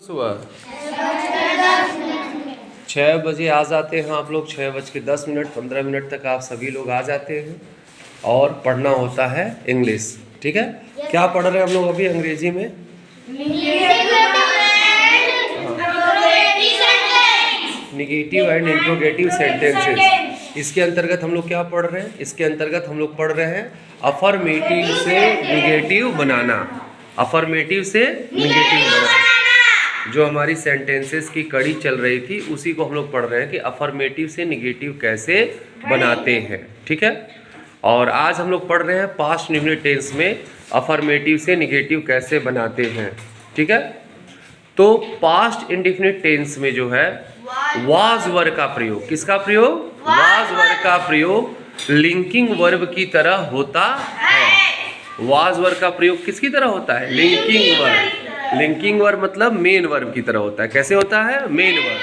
सुबह 6 बजे आ जाते हैं आप लोग। 6:10 15 मिनट तक आप सभी लोग आ जाते हैं और पढ़ना होता है इंग्लिश। ठीक है, क्या पढ़ रहे हैं हम लोग अभी अंग्रेजी में? Negative and interrogative sentences. इसके अंतर्गत हम लोग क्या पढ़ रहे हैं? इसके अंतर्गत हम लोग पढ़ रहे हैं अफर्मेटिव से निगेटिव बनाना। अफर्मेटिव से निगेटिव बनाना, जो हमारी सेंटेंसेस की कड़ी चल रही थी उसी को हम लोग पढ़ रहे हैं कि अफर्मेटिव से निगेटिव कैसे बनाते हैं। ठीक है, और आज हम लोग पढ़ रहे हैं पास्ट इंडेफिनिट टेंस में अफर्मेटिव से निगेटिव कैसे बनाते हैं। ठीक है, तो पास्ट इंडेफिनिट टेंस में जो है वाज वर्ब का प्रयोग, किसका प्रयोग? वाज वर्ब का प्रयोग लिंकिंग वर्ब की तरह होता है। वाज वर्ब का प्रयोग किसकी तरह होता है? Linking verb. लिंकिंग वर्ब मतलब मेन वर्ब की तरह होता है। कैसे होता है? Main verb.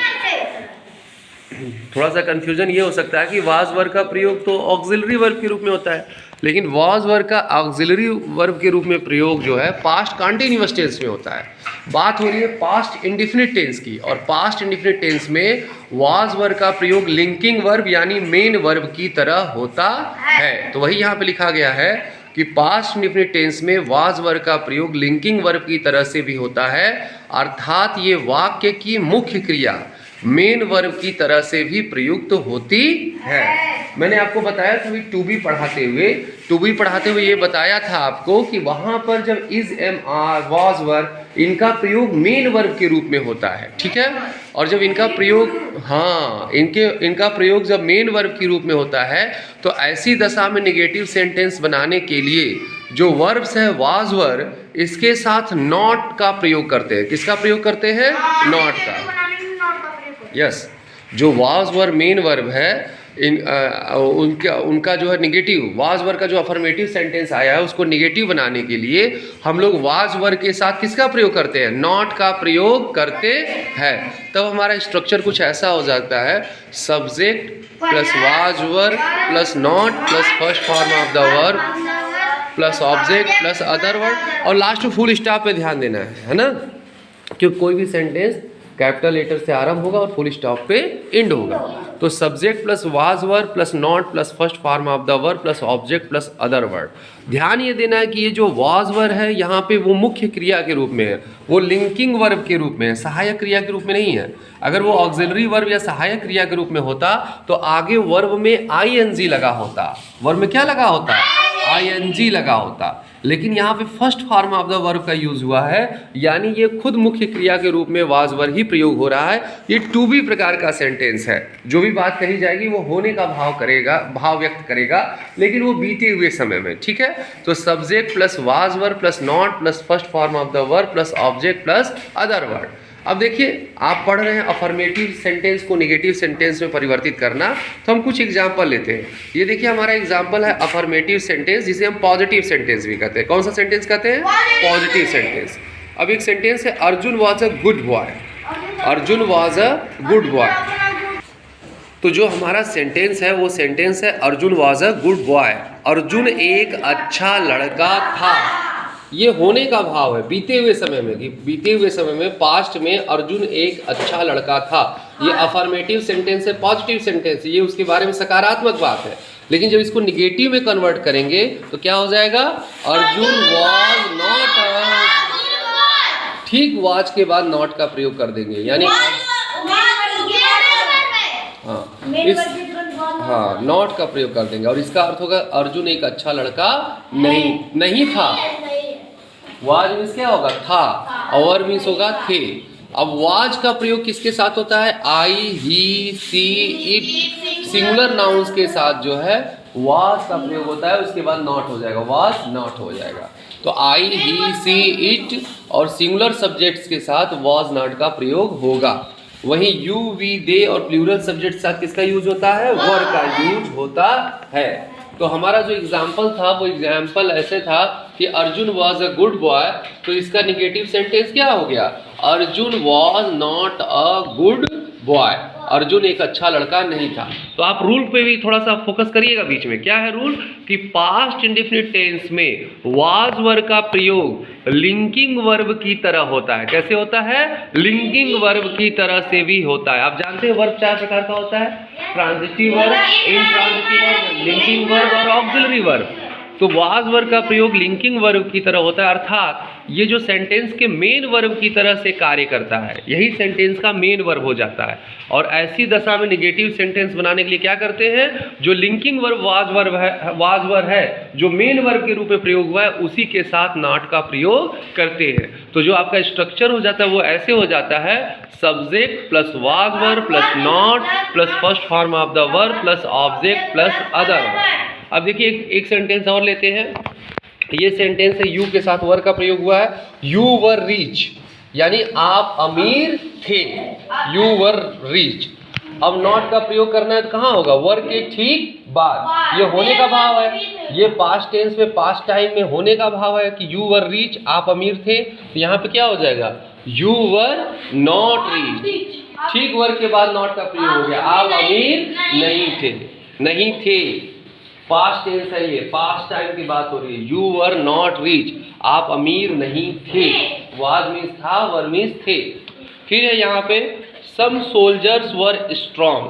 थोड़ा सा कंफ्यूजन ये हो सकता है कि वाज वर्ब का प्रयोग तो ऑक्सिलरी वर्ब के रूप में होता है, लेकिन वाज वर्ब का ऑक्सिलरी वर्ब के रूप में प्रयोग जो है पास्ट कंटीन्यूअस टेंस में होता है। बात हो रही है पास्ट इंडेफिनिट टेंस की, और पास्ट इंडेफिनिट टेंस में वाज वर्ब का प्रयोग लिंकिंग वर्ब यानी मेन वर्ब की तरह होता है। तो वही यहाँ पे लिखा गया है कि पास्ट इंडेफिनिट टेंस में वाज वर्ब का प्रयोग लिंकिंग वर्ब की तरह से भी होता है, अर्थात ये वाक्य की मुख्य क्रिया मेन वर्ब की तरह से भी प्रयुक्त होती है। मैंने आपको बताया था टू बी पढ़ाते हुए ये बताया था आपको कि वहां पर जब is am are was verb इनका प्रयोग मेन वर्ब के रूप में होता है। ठीक है, और जब इनका प्रयोग इनका प्रयोग जब मेन वर्ब के रूप में होता है तो ऐसी दशा में निगेटिव सेंटेंस बनाने के लिए जो वर्ब्स है वाज वर्ब, इसके साथ नॉट का प्रयोग करते हैं। किसका प्रयोग करते हैं? नॉट का। यस, जो वाज वर्ब मेन वर्ब है उनका जो है निगेटिव, वाज वर्ब का जो अफर्मेटिव सेंटेंस आया है उसको निगेटिव बनाने के लिए हम लोग वाज वर्ब के साथ किसका प्रयोग करते हैं? नॉट का प्रयोग करते हैं। तब हमारा स्ट्रक्चर कुछ ऐसा हो जाता है, subject plus was verb plus not plus first form of the verb plus object plus other word, और लास्ट में फुल स्टॉप पे ध्यान देना है ना, क्योंकि कोई भी सेंटेंस कैपिटल लेटर से आरंभ होगा और फुल स्टॉप पे एंड होगा। तो subject plus was verb plus not plus first form of the verb plus object plus other word. ध्यान ये देना है कि ये जो वाज वर्ब है यहाँ पे वो मुख्य क्रिया के रूप में है, वो लिंकिंग वर्ब के रूप में है, सहायक क्रिया के रूप में नहीं है। अगर वो ऑक्सिलरी वर्ब या सहायक क्रिया के रूप में होता तो आगे वर्ब में आईएनजी लगा होता। वर्ब में क्या लगा होता? आईएनजी लगा होता। लेकिन यहाँ पे first form of the verb का यूज हुआ है, यानी ये खुद मुख्य क्रिया के रूप में वाज वर्ब ही प्रयोग हो रहा है। ये टू बी प्रकार का सेंटेंस है। जो भी बात कही जाएगी वो होने का भाव करेगा, भाव व्यक्त करेगा, लेकिन वो बीते हुए समय में। ठीक है, तो subject plus was verb plus not plus first form of the verb plus object plus other word. अब देखिए, आप पढ़ रहे हैं अफर्मेटिव सेंटेंस को निगेटिव सेंटेंस में परिवर्तित करना, तो हम कुछ एग्जाम्पल लेते हैं। ये देखिए हमारा एग्जाम्पल है अफर्मेटिव सेंटेंस, जिसे हम पॉजिटिव सेंटेंस भी कहते हैं। कौन सा सेंटेंस कहते हैं? Positive sentence. अब एक सेंटेंस है Arjun was a good boy. Arjun was a good boy. तो जो हमारा सेंटेंस है वो सेंटेंस है Arjun was a good boy. Arjun एक अच्छा लड़का था। ये होने का भाव है बीते हुए समय में, कि बीते हुए समय में पास्ट में अर्जुन एक अच्छा लड़का था। ये अफर्मेटिव सेंटेंस है, पॉजिटिव सेंटेंस है, ये उसके बारे में सकारात्मक बात है। लेकिन जब इसको निगेटिव में कन्वर्ट करेंगे तो क्या हो जाएगा? Arjun was not a. ठीक, वॉज के बाद नॉट का प्रयोग कर देंगे, यानी नॉट का प्रयोग कर देंगे, और इसका अर्थ होगा अर्जुन एक अच्छा लड़का नहीं था। वाज मीन्स क्या होगा? था, और मीन्स होगा थे। अब वाज का प्रयोग किसके साथ होता है? आई, ही, सी, इट, सिंगुलर नाउन्स के साथ जो है वाज का प्रयोग होता है, उसके बाद नॉट हो जाएगा, वाज नॉट हो जाएगा। तो आई, ही, सी, इट और सिंगुलर सब्जेक्ट्स के साथ वाज नॉट का प्रयोग होगा। वहीं यू, वी, दे और प्लूरल सब्जेक्ट के साथ किसका यूज होता है? वर का यूज होता है। तो हमारा जो एग्जाम्पल था वो एग्जाम्पल ऐसे था कि Arjun was a good boy, तो इसका निगेटिव सेंटेंस क्या हो गया? Arjun was not a good boy. Arjun एक अच्छा लड़का नहीं था। तो आप रूल पे भी थोड़ा सा फोकस करिएगा बीच में। क्या है रूल कि पास्ट इंडेफिनिट टेंस में वाज वर्ब का प्रयोग लिंकिंग वर्ब की तरह होता है। कैसे होता है? लिंकिंग वर्ब की तरह से भी होता है। आप जानते हैं वर्ब 4 प्रकार का होता है, transitive verb, intransitive verb, linking verb और ऑक्सिलरी वर्ब। तो वाज वर्ब का प्रयोग लिंकिंग वर्ब की तरह होता है, अर्थात ये जो सेंटेंस के मेन वर्ब की तरह से कार्य करता है, यही सेंटेंस का मेन वर्ब हो जाता है। और ऐसी दशा में नेगेटिव सेंटेंस बनाने के लिए क्या करते हैं, जो लिंकिंग वर्ब वाज वर्ब है जो मेन वर्ब के रूप में प्रयोग हुआ है, उसी के साथ नॉट का प्रयोग करते हैं। तो जो आपका स्ट्रक्चर हो जाता है वो ऐसे हो जाता है, subject plus was verb plus not plus first form of the verb plus object plus other. अब देखिए एक सेंटेंस और लेते हैं। ये सेंटेंस है यू के साथ वर का प्रयोग हुआ है। यू वर रिच, यानी आप अमीर थे। You were rich. अब नॉट का प्रयोग करना है तो कहाँ होगा? वर के ठीक बाद। ये होने का भाव है, ये पास्ट टेंस में पास्ट टाइम में होने का भाव है कि यू वर रिच, आप अमीर थे। तो यहाँ पे क्या हो जाएगा? You were not rich. ठीक वर्ग के बाद नॉट का प्रयोग हो गया, आप अमीर नहीं थे। पास्ट टेंस है, ये पास्ट टाइम की बात हो रही है। यू वर नॉट रिच, आप अमीर नहीं थे। वाज मीन्स था, वर मीन्स थे। फिर है यहाँ पे some soldiers were strong.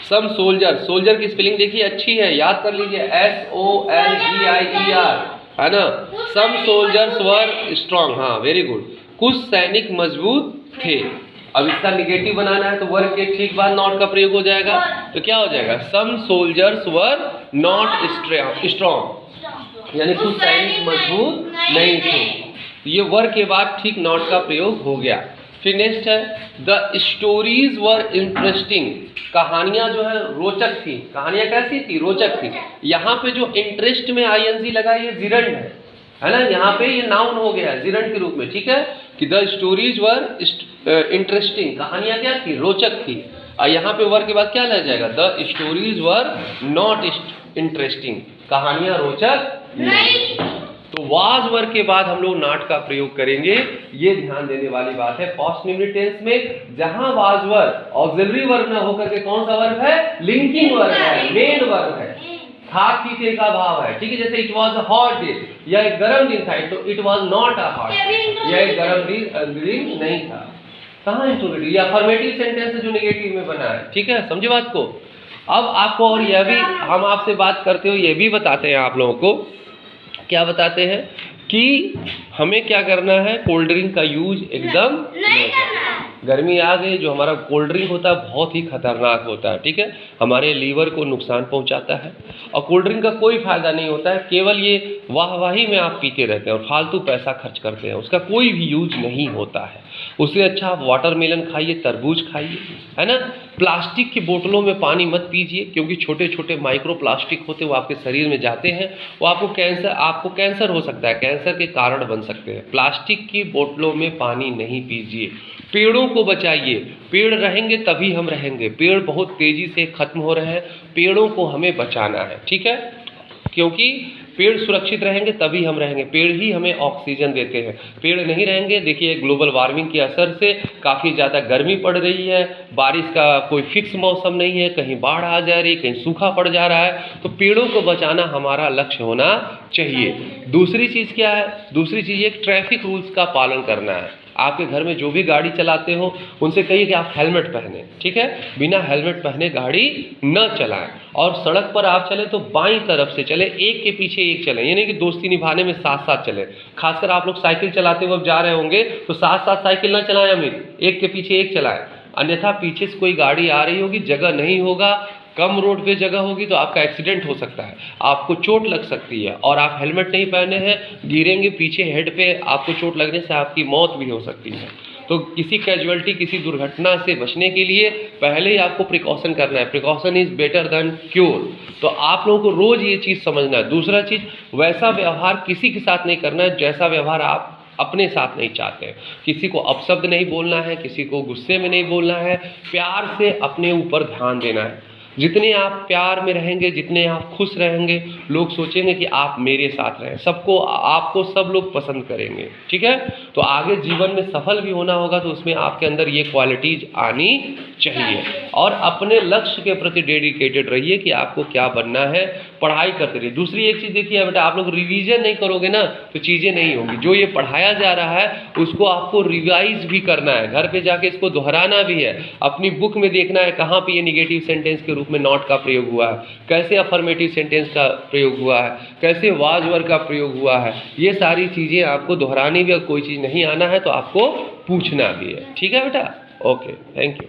Some soldier, soldier की स्पेलिंग देखिए अच्छी है, याद कर लीजिए, SOLGIER है ना। सम सोल्जर्स वर स्ट्रॉन्ग, हाँ वेरी गुड। कुछ सैनिक मजबूत थे। अब इसका निगेटिव बनाना है तो वर्ग के ठीक बाद नॉट का प्रयोग हो जाएगा। तो क्या हो जाएगा? सम सोल्जर्स वर नॉट स्ट्रॉन्ग, यानी कुछ सैनिक मजबूत नहीं थे। ये वर्ग के बाद ठीक नॉट का प्रयोग हो गया। फिर नेक्स्ट है द स्टोरीज वर इंटरेस्टिंग। कहानियां जो है रोचक थी। कहानियां कैसी थी? रोचक थी। यहाँ पे जो इंटरेस्ट में ING लगा, ये जिरंड है ना। यहाँ पे ये नाउन हो गया है जिरंड के रूप में, ठीक है, कि द स्टोरीज वर इंटरेस्टिंग। कहानियां क्या थी? रोचक थी। और यहाँ पे वर्ग के बाद क्या लग जाएगा? The stories were not interesting. कहानियां रोचक नहीं। तो वाज वर्ग के बाद हम लोग नॉट का प्रयोग करेंगे, ये ध्यान देने वाली बात है। पास्ट इंडेफिनिट टेंस में जहां वाज वर्ग ऑक्सिलरी वर्ब ना होकर के कौन सा वर्ब है? लिंकिंग वर्ब है, मेन वर्ब है। था थी थे का भाव है, ठीक है। जैसे it was a hot day, यह एक गर्म दिन था, तो it was not a hot day, यह एक गर्म दिन नहीं था। कहाँ इंट्रोगेटिव? ये अफर्मेटिव सेंटेंस है जो नेगेटिव में बना है, ठीक है, समझे बात को। अब आपको और यह भी हम आपसे बात करते हुए ये भी बताते हैं आप लोगों को, क्या बताते हैं कि हमें क्या करना है, कोल्ड ड्रिंक का यूज एकदम नहीं करना। गर्मी आ गई, जो हमारा कोल्ड ड्रिंक होता है बहुत ही खतरनाक होता है, ठीक है, हमारे लीवर को नुकसान पहुंचाता है। और कोल्ड ड्रिंक का कोई फायदा नहीं होता है, केवल ये वाहवाही में आप पीते रहते हैं और फालतू पैसा खर्च करते हैं, उसका कोई भी यूज नहीं होता है। उससे अच्छा आप वाटरमेलन खाइए, तरबूज खाइए, है ना। प्लास्टिक की बोतलों में पानी मत पीजिए, क्योंकि छोटे छोटे माइक्रो प्लास्टिक होते हैं, वो आपके शरीर में जाते हैं, वो आपको कैंसर हो सकता है, कैंसर के कारण बन सकते हैं। प्लास्टिक की बोतलों में पानी नहीं पीजिए। पेड़ों को बचाइए, पेड़ रहेंगे तभी हम रहेंगे। पेड़ बहुत तेजी से खत्म हो रहे हैं, पेड़ों को हमें बचाना है, ठीक है, क्योंकि पेड़ सुरक्षित रहेंगे तभी हम रहेंगे। पेड़ ही हमें ऑक्सीजन देते हैं। पेड़ नहीं रहेंगे, देखिए ग्लोबल वार्मिंग के असर से काफ़ी ज़्यादा गर्मी पड़ रही है, बारिश का कोई फिक्स मौसम नहीं है, कहीं बाढ़ आ जा रही है, कहीं सूखा पड़ जा रहा है। तो पेड़ों को बचाना हमारा लक्ष्य होना चाहिए। दूसरी चीज़ क्या है? दूसरी चीज़ एक ट्रैफिक रूल्स का पालन करना है। आपके घर में जो भी गाड़ी चलाते हो उनसे कहिए कि आप हेलमेट पहने, ठीक है, बिना हेलमेट पहने गाड़ी न चलाएं। और सड़क पर आप चले तो बाईं तरफ से चले, एक के पीछे एक चलें, ये नहीं कि दोस्ती निभाने में साथ साथ चले। खासकर आप लोग साइकिल चलाते हुए जा रहे होंगे तो साथ साथ साइकिल न चलाएं अमित, एक के पीछे एक चलाएं, अन्यथा पीछे से कोई गाड़ी आ रही होगी, जगह नहीं होगा, कम रोड पे जगह होगी तो आपका एक्सीडेंट हो सकता है, आपको चोट लग सकती है। और आप हेलमेट नहीं पहने हैं, गिरेंगे पीछे हेड पे, आपको चोट लगने से आपकी मौत भी हो सकती है। तो किसी कैजुअलिटी, किसी दुर्घटना से बचने के लिए पहले ही आपको प्रिकॉशन करना है। Precaution is better than cure. तो आप लोगों को रोज ये चीज़ समझना है। दूसरा चीज़, वैसा व्यवहार किसी के साथ नहीं करना है जैसा व्यवहार आप अपने साथ नहीं चाहते हैं। किसी को अपशब्द नहीं बोलना है, किसी को गुस्से में नहीं बोलना है, प्यार से अपने ऊपर ध्यान देना है। जितने आप प्यार में रहेंगे, जितने आप खुश रहेंगे, लोग सोचेंगे कि आप मेरे साथ रहें, सबको आपको सब लोग पसंद करेंगे। ठीक है, तो आगे जीवन में सफल भी होना होगा तो उसमें आपके अंदर ये क्वालिटीज आनी चाहिए। और अपने लक्ष्य के प्रति डेडिकेटेड रहिए कि आपको क्या बनना है, पढ़ाई करते रहिए। दूसरी एक चीज़ देखिए बेटा, आप लोग रिवीजन नहीं करोगे ना तो चीज़ें नहीं होंगी। जो ये पढ़ाया जा रहा है उसको आपको रिवाइज भी करना है, घर पे जाके इसको दोहराना भी है, अपनी बुक में देखना है कहाँ पे ये निगेटिव सेंटेंस के रूप में नॉट का प्रयोग हुआ है, कैसे अफर्मेटिव सेंटेंस का प्रयोग हुआ है, कैसे वाज वर्ग का प्रयोग हुआ है। ये सारी चीज़ें आपको दोहरानी भी, अगर कोई चीज़ नहीं आना है तो आपको पूछना भी है। ठीक है बेटा, ओके, थैंक यू।